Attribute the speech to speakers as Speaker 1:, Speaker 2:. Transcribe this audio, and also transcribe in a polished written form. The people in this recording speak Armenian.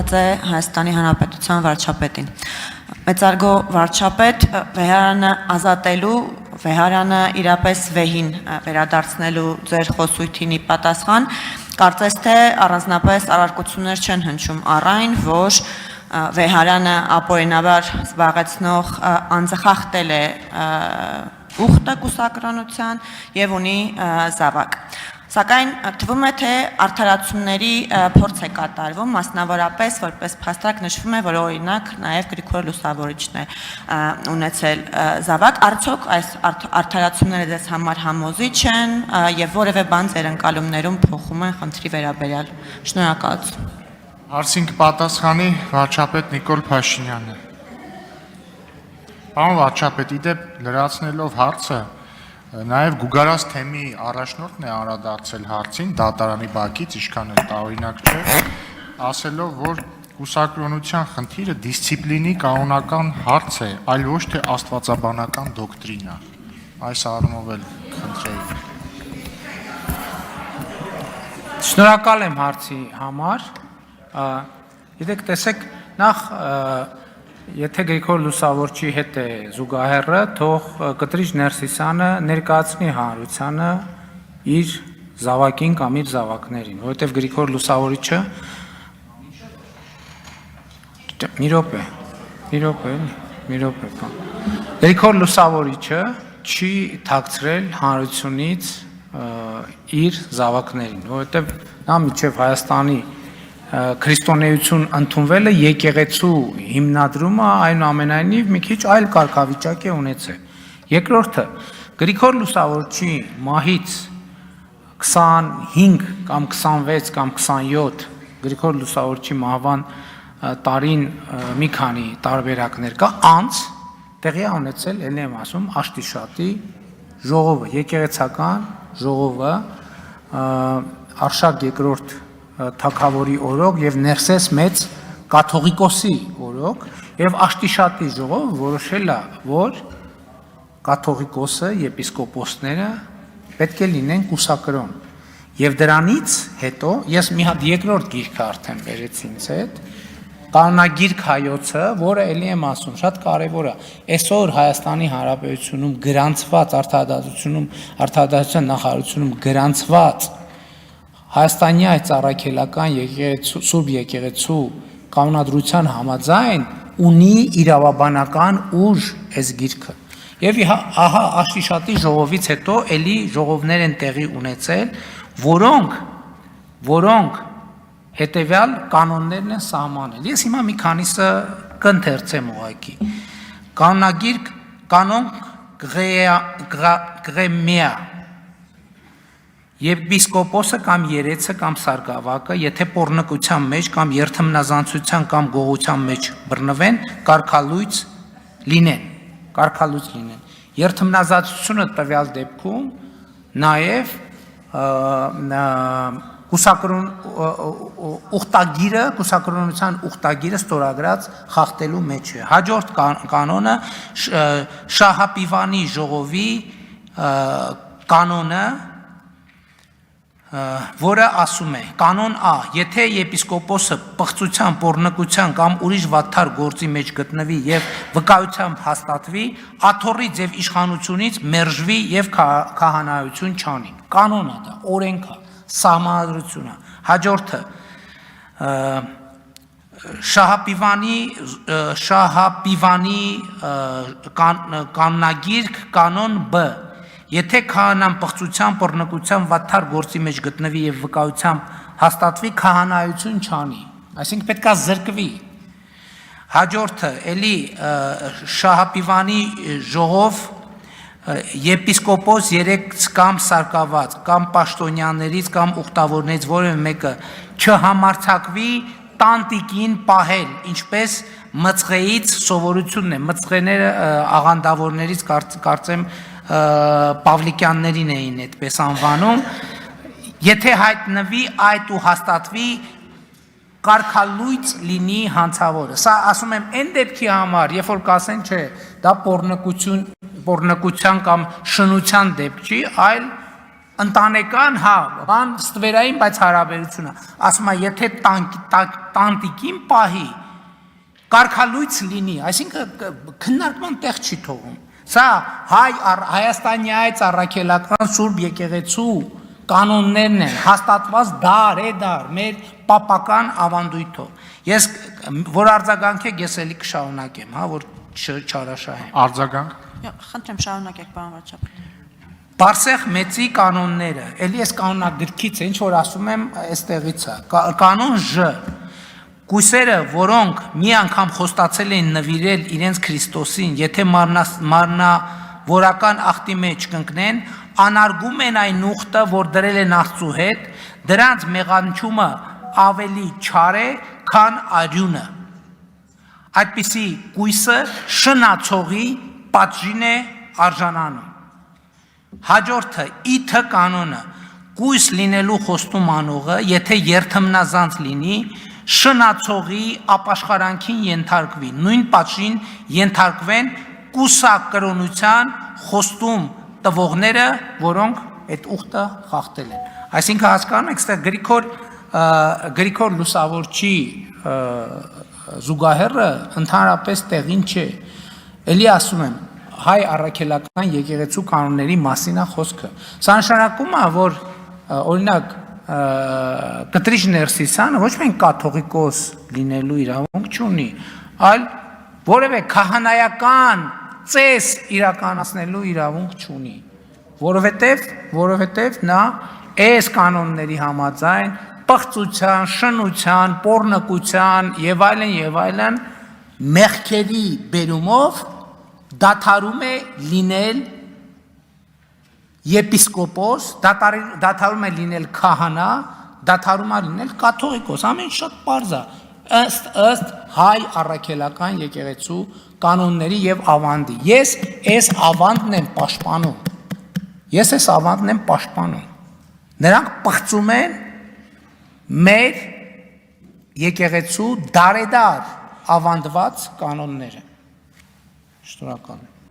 Speaker 1: ուղղված է Հայաստանի Հանրապետության վարչապետին։ Մեծարգո վարչապետ, Վեհարանը ազատելու, Վեհարանը իրապես վեհին վերադարձնելու ձեր խոսույթին ի պատասխան, կարծես թե առանձնապես առարկություններ չեն հնչում առ այն, որ Վեհարանը ապօրինաբար զբաղեցնող անձը խախտել է ուխտը կուսակրոնության եւ ունի զավակ։ Սակայն թվում է, թե արդարացումների փորձ է կատարվում, մասնավորապես որպես փաստարկ նշվում է, որ օրինակ նաև Գրիգոր Լուսավորիչն է ունեցել զավակ, արդյոք այս արդարացումները ձեզ համար համոզիչ են եւ որևէ բան ձեր ընկալումներում փոխում են խնդրի վերաբերյալ։ Շնորհակալություն։
Speaker 2: Հարցին կպատասխանի վարչապետ Նիկոլ Փաշինյանը։ Պարոն վարչապետ, իդեպ լրացնելով հարցը, նաև Գուգարաս թեմի առաջնորդն է անդրադարձել հարցին դատարանի բակից, ինչքան էլ տարօրինակ չէ, ասելով, որ կուսակրոնության խնդիրը դիսցիպլինի կանոնական հարց է, այլ ոչ թե աստվածաբանական դոկտրինա։ Այս առումով էլ խնդրեի։
Speaker 3: Շնորհակալ եմ հարցի համար։ Գիտեք, տեսեք, նախ եթե Գրիգոր Լուսավորչի հետ է զուգահեռը, թող Կտրիչ Ներսիսյանը ներկայացնի հանրությանը իր զավակին կամ իր զավակներին, որովհետև Գրիգոր Լուսավորիչը մի րոպե Գրիգոր Լուսավորիչը չի թաքցրել հանրությունից իր զավակներին, որովհետև նա մինչև Հայաստանի քրիստոնեություն ընդունվելը եկեղեցու հիմնադրումը այնուամենայնիվ մի քիչ այլ կարգավիճակ է ունեցել։ Երկրորդը, Գրիգոր Լուսավորչի մահից 25 կամ 26 կամ 27 Գրիգոր Լուսավորչի մահվան տարին մի քանի տարբերակներ կա, անց տեղի է ունեցել, ելն եմ ասում, Աշտիշատի ժողովը, եկեղեցական ժողովը, Արշակ երկրորդ թագավորի օրոք եւ Ներսես մեծ կաթողիկոսի օրոք եւ Աշտիշատի ժողովը որոշել է, որ կաթողիկոսը, եպիսկոպոսները պետք է լինեն կուսակրոն։ Եվ դրանից հետո ես մի հատ երկրորդ գիրքը արդեն բերեցի ինձ հետ, կանոնագիրք հայոցը, որը ելի եմ ասում, շատ կարևոր է։ Այսօր Հայաստանի Հանրապետությունում գրանցված արտադրության նախարարությունում գրանցված Հայաստանի այս առաքելական Սուրբ եկեղեցու կանոնադրության համաձայն ունի իրավաբանական ուժ այս գիրքը։ Եվ ահա Աշտիշատի ժողովից հետո էլի ժողովներ են տեղի ունեցել, որոնք հետևյալ կանոններն են սահմանել։ Ես հիմա մի քանիսը կընթերցեմ ուղղակի։ Կանոնագիրք կանոն Գրեմիա Եպիսկոպոսը կամ երեցը կամ սարգսակը, եթե պոռնկության մեջ կամ երթմնազանցության կամ գողության մեջ բռնվեն, կարգալույծ լինեն։ Երթմնազանցությունը տվյալ դեպքում նաև կուսակրոնության ուխտագիրը ստորագրած խախտելու մեջ է։ Հաջորդ կանոնը Շահապիվանի ժողովի կանոնը, որը ասում է, կանոն Ա, եթե եպիսկոպոսը պղծության, պոռնկության կամ ուրիշ վատթար գործի մեջ գտնվի եւ վկայությամբ հաստատվի, աթոռից եւ իշխանությունից մերժվի եւ քահանայություն չանի։ Կանոն է դա, օրենք է, սահմանադրություն է։ Հաջորդը Շահապիվանի կանոնագիրք կանոն Բ, եթե քահանան պղծության, պոռնկության, վատթար գործի մեջ գտնվի եւ վկայությամբ հաստատվի, քահանայություն չանի, այսինքն պետք է զրկվի։ Հաջորդը էլի Շահապիվանի ժողով եպիսկոպոս 3 կամ սարկաված կամ պաշտոնյաներից կամ ուխտավորներից որևէ մեկը չհամարձակվի տանտիկին պահել, ինչպես մծղեից սովորությունն է, մծղեները աղանդավորներից կարծեմ Պավլիկյաններին էին այդպես անվանում, եթե հայտնվի այդ ու հաստատվի կարգալույծ լինի հանցավորը։ Սա ասում եմ այն դեպքի համար, երբ որ կասեն չէ, դա պոռնկության կամ շնության դեպք չի, այլ ընտանեկան, հա, բան ստվերային, բայց հարաբերությունը, ասում է, եթե տանտիկին պահի, կարգալույց լինի, այսինքն քննարկման տեղ չի թողում։ Սա Հայաստանի այս առաքելական Սուրբ եկեղեցու կանոններն են, հաստատված դար, մեր պապական ավանդույթով։ Ես որ արձագանքեք, ես էլի կշարունակեմ, հա, որ չարաշահեմ։
Speaker 2: Արձագանք։
Speaker 1: Խնդրեմ շարունակեք, պարոն վարչապետ։
Speaker 3: Բարսեղ մեծի կանոնները, էլի ես կանոնագրքից է, ինչ որ ասում եմ, այստեղից է, կանոն Ž, կույսերը, որոնք մի անգամ խոստացել են նվիրել իրենց Քրիստոսին, եթե մարմնավորական ախտի մեջ կընկնեն, անարգում են այն ուխտը, որ դրել են Աստծու հետ, դրանց մեղանչումը ավելի չար է, քան արյունը։ Այդպիսի կույսը շնացողի պատժին է արժանանում։ Հաջորդը իթ կանոնը կույս լինելու խոստում անողը, եթե երթմնազանց լինի, շնացողի ապաշխարանքին ենթարկվի, նույն պատժին ենթարկվեն կուսակրոնության խոստում տվողները, որոնք այդ ուխտը խախտել են։ Այսինքն հասկանում եք, այստեղ Գրիգոր Լուսավորչի զուգահեռը ընդհանրապես տեղին չէ։ Էլի ասում եմ, հայ առաքելական եկեղեցու կանոնների մասին է խոսքը։ Սա նշանակում է, որ օրինակ Կտրիչ Ներսիսյանը ոչ միայն կաթողիկոս լինելու իրավունք չունի, այլ որևէ քահանայական ծես իրականացնելու իրավունք չունի, որովհետև նա այս կանոնների համաձայն պղծության, շնության, պոռնկության եւ այլն մեղքերի բերումով դադարում է լինել եպիսկոպոս, դադարում է լինել քահանա, դադարում է լինել կաթողիկոս, ամեն շատ պարզ է, ըստ հայ առաքելական եկեղեցու կանոնների եւ ավանդի։ Ես այս ավանդն եմ պաշտպանում։ Նրանք պղծում են մեր եկեղեցու դարեդար ավանդված կանոնները։ Շնորհակալ եմ։